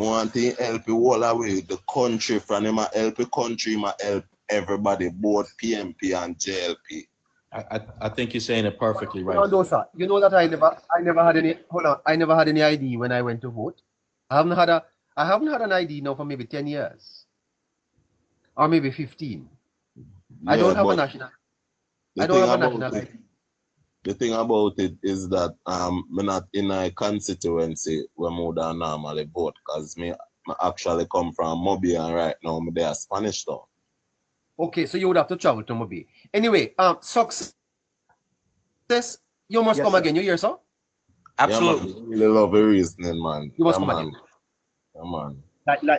want to help you all away the country from him help the country, help everybody, both PMP and JLP. I think you're saying it perfectly right. No, sir. You know that I never had any. Hold on, I never had any ID when I went to vote. I haven't had an ID now for maybe 10 years, or maybe 15. Yeah, I don't have a national. I don't have a national ID. The thing about it is that me not in a constituency where more than normally vote, because me actually come from Mobile and right now me there Spanish town. Okay, so you would have to travel to Mobile. Anyway, success. You must Yes, come sir. again. You hear, sir? Absolutely. Yeah, man, really love the reasoning, man. You must Yeah, come man. again. Yeah, man.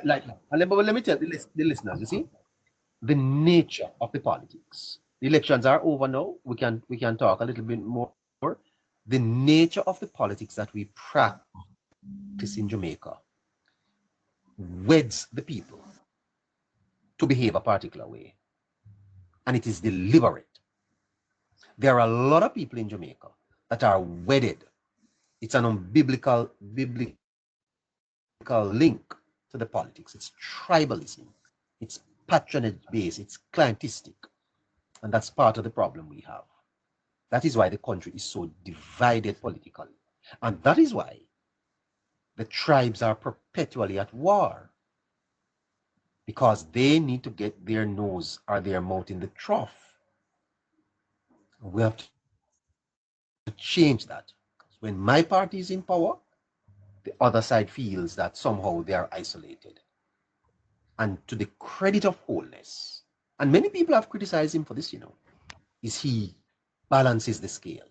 Like. And let me tell the listeners. You see, the nature of the politics. The elections are over now. We can talk a little bit more. The nature of the politics that we practice in Jamaica weds the people to behave a particular way, and it is deliberate. There are a lot of people in Jamaica that are wedded. It's an unbiblical link to the politics. It's tribalism. It's patronage based. It's clientistic. And that's part of the problem we have. That is why the country is so divided politically. And that is why the tribes are perpetually at war. Because they need to get their nose or their mouth in the trough. We have to change that. When my party is in power, the other side feels that somehow they are isolated. And to the credit of wholeness, and many people have criticized him for this, is he balances the scale.